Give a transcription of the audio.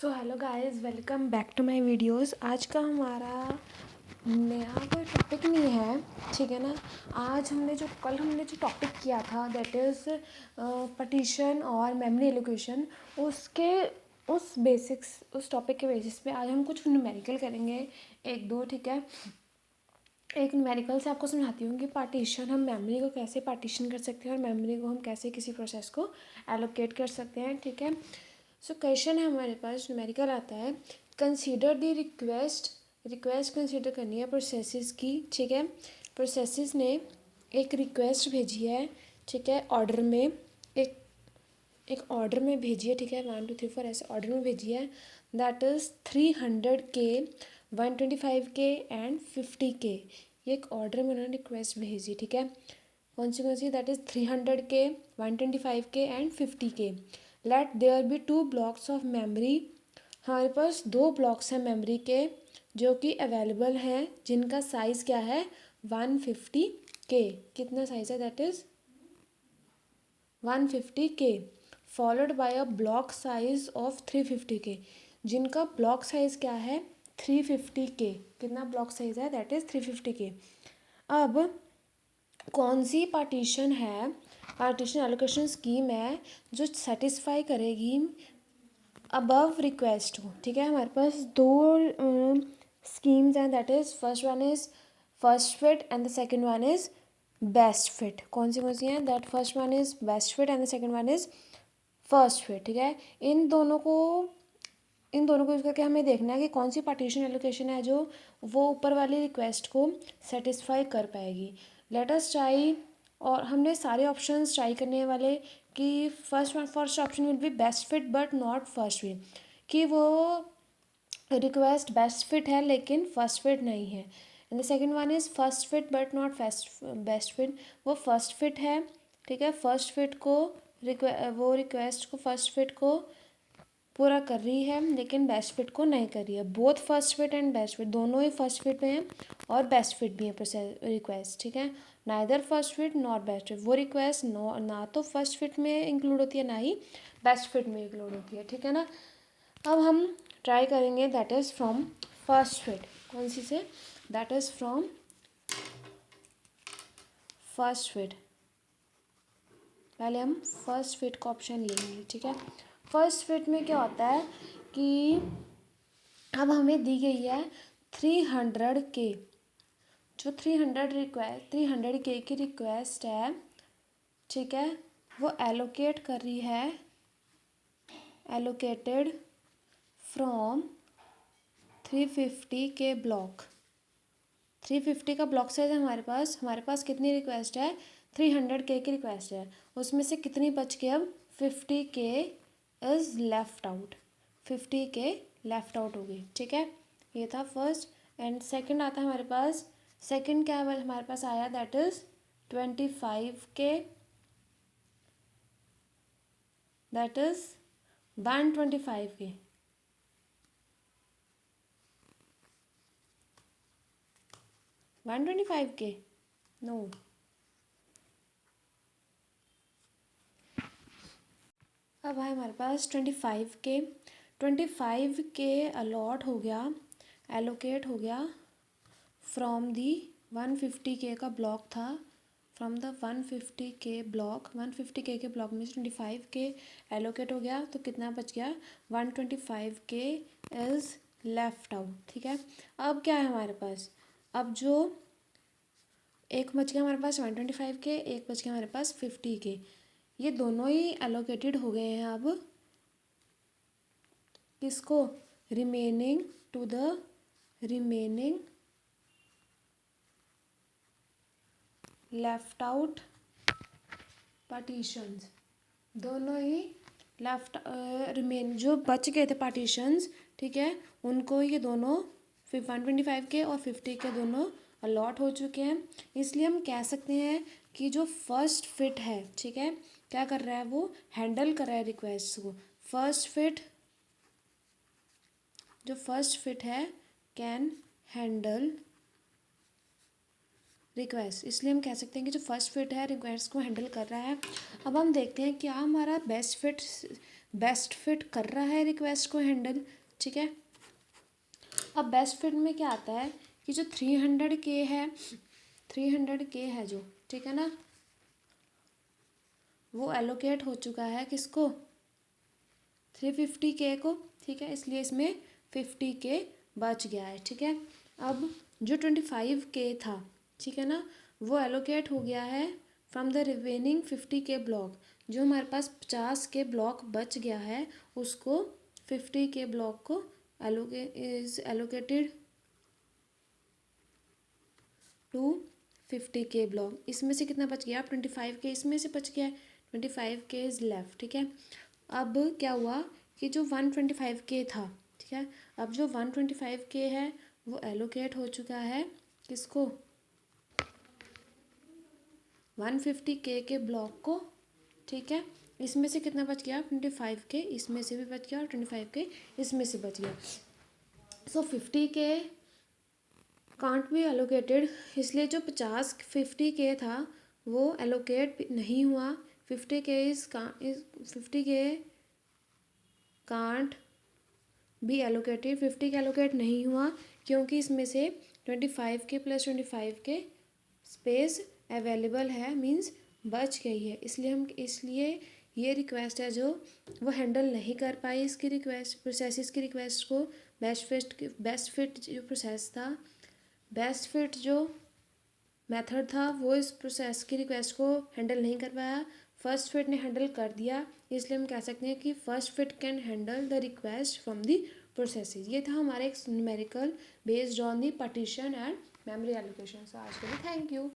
So hello guys, welcome back to my videos. आज का हमारा नया कोई टॉपिक नहीं है, ठीक है ना। आज कल हमने जो टॉपिक किया था दैट इज़ पार्टीशन और मेमोरी एलोकेशन, उसके उस टॉपिक के बेसिस पे आज हम कुछ न्यूमेरिकल करेंगे, एक दो, ठीक है। एक न्यूमेरिकल से आपको समझाती हूँ कि पार्टीशन, हम मेमोरी को कैसे पार्टीशन कर सकते हैं और मेमोरी को हम कैसे किसी प्रोसेस को एलोकेट कर सकते हैं, ठीक है। सो क्वेश्चन है हमारे पास, न्यूमेरिकल आता है, कंसीडर द रिक्वेस्ट कंसीडर करनी है प्रोसेसेस की, ठीक है। प्रोसेसेस ने एक रिक्वेस्ट भेजी है, ठीक है, ऑर्डर में, एक ऑर्डर में भेजी है, ठीक है, 1 2 3 4 ऐसे ऑर्डर में भेजी है। That is 300K, 125K and 50K। ये एक ऑर्डर में उन्होंने रिक्वेस्ट भेजी, ठीक है। कौन सी that is 300K, 125K and 50K। Let there be 2 blocks of memory. हमारे पास 2 ब्लॉक्स हैं मेमोरी के जो कि अवेलेबल हैं, जिनका साइज़ क्या है, 150K। कितना साइज़ है, that is 150K, followed by a block size of 350K, जिनका ब्लॉक साइज क्या है, 350K। कितना ब्लॉक साइज है, दैट इज़ 350K। अब कौन सी पार्टीशन एलोकेशन स्कीम है जो सेटिस्फाई करेगी अबव रिक्वेस्ट को, ठीक है। हमारे पास 2 स्कीम्स हैं, that is first one is first fit and the second one is best fit. कौन सी हैं, that first one is best fit and the second one is first fit, ठीक है। इन दोनों को यूज़ करके हमें देखना है कि कौन सी पार्टीशन एलोकेशन है जो वो ऊपर वाली रिक्वेस्ट को सेटिस्फाई कर पाएगी। लेट अस ट्राई, और हमने सारे ऑप्शंस ट्राई करने वाले कि first option will be best fit but not first fit, कि वो रिक्वेस्ट बेस्ट फिट है लेकिन फर्स्ट फिट नहीं है। And the second one is first fit but not best fit, वो फर्स्ट फिट है, ठीक है। फर्स्ट फिट को वो रिक्वेस्ट को फर्स्ट फिट को पूरा कर रही है लेकिन बेस्ट फिट को नहीं कर रही है। Both first fit and best fit, दोनों ही फर्स्ट फिट में हैं और बेस्ट फिट भी है प्रोसेस रिक्वेस्ट, ठीक है। Neither first fit not best fit, वो रिक्वेस्ट ना तो फर्स्ट फिट में इंक्लूड होती है ना ही बेस्ट फिट में इंक्लूड होती है, ठीक है ना। अब हम ट्राई करेंगे that is from first fit. कौन सी से, that is from first fit. पहले हम फर्स्ट फिट का ऑप्शन लेंगे, ठीक है। फर्स्ट फिट में क्या होता है कि अब हमें दी गई है 300K, जो 300K की रिक्वेस्ट है, ठीक है, वो एलोकेट कर रही है, एलोकेटेड फ्रॉम 350K ब्लॉक। 350 का ब्लॉक साइज है हमारे पास कितनी रिक्वेस्ट है, 300K की रिक्वेस्ट है, उसमें से कितनी बच के, अब 50K is left out, 50K left out हो गई, ठीक है। ये था फर्स्ट। एंड सेकंड आता है हमारे पास, सेकंड क्या है हमारे पास आया, that is 25K, that is 125K, 125K, no. अब है हमारे पास 25K अलॉट हो गया, एलोकेट हो गया फ्रॉम दी 150K का ब्लॉक था, from the 150K block, 150K के ब्लॉक में से 25K एलोकेट हो गया, तो कितना बच गया, 125K इज़ लेफ्ट आउट, ठीक है। अब क्या है हमारे पास, अब जो एक बच गया हमारे पास 125K, एक बच गया हमारे पास 50K, ये दोनों ही एलोकेटेड हो गए हैं अब किसको, remaining to the remaining left out partitions. दोनों ही लेफ्ट जो बच गए थे पार्टीशंस, ठीक है, उनको ये दोनों 125K और 50K दोनों अलॉट हो चुके हैं। इसलिए हम कह सकते हैं कि जो फर्स्ट फिट है, ठीक है, क्या कर रहा है, वो हैंडल कर रहा है रिक्वेस्ट को। जो फर्स्ट फिट है कैन हैंडल रिक्वेस्ट, इसलिए हम कह सकते हैं कि जो फर्स्ट फिट है रिक्वेस्ट को हैंडल कर रहा है। अब हम देखते हैं क्या हमारा बेस्ट फिट बेस्ट फिट कर रहा है रिक्वेस्ट को हैंडल, ठीक है। अब बेस्ट फिट में क्या आता है कि जो 300K है, 300K है जो, ठीक है ना, वो एलोकेट हो चुका है किसको, 350K को, ठीक है, इसलिए इसमें 50K बच गया है, ठीक है। अब जो 25K था, ठीक है ना, वो एलोकेट हो गया है from the remaining 50K block. जो हमारे पास 50K ब्लॉक बच गया है उसको 50K ब्लॉक को एलोकेटेड टू 50K ब्लॉक। इसमें से कितना बच गया, 25K इसमें से बच गया है, 25K इज लेफ्ट, ठीक है। अब क्या हुआ कि जो 125K था, ठीक है, अब जो 125K है वो एलोकेट हो चुका है किसको, 150K के ब्लॉक को, ठीक है। इसमें से कितना बच गया, 25K इसमें से भी बच गया और 25K इसमें से बच गया। सो 50K कांट बी एलोकेटेड, इसलिए जो 50K था वो एलोकेट नहीं हुआ। 50K can't be allocated, 50K allocate नहीं हुआ क्योंकि इसमें से 25K + 25K स्पेस अवेलेबल है, मीन्स बच गई है। इसलिए ये रिक्वेस्ट है जो वो हैंडल नहीं कर पाई इसकी रिक्वेस्ट, प्रोसेस की रिक्वेस्ट को। बेस्ट फिट जो प्रोसेस था, बेस्ट फिट जो मेथड था वो इस प्रोसेस की रिक्वेस्ट को हैंडल नहीं कर पाया, फर्स्ट फिट ने हैंडल कर दिया। इसलिए हम कह सकते हैं कि first fit can handle the request from the processes. ये था हमारा एक numerical based on the partition and memory allocation. आज के लिए थैंक यू।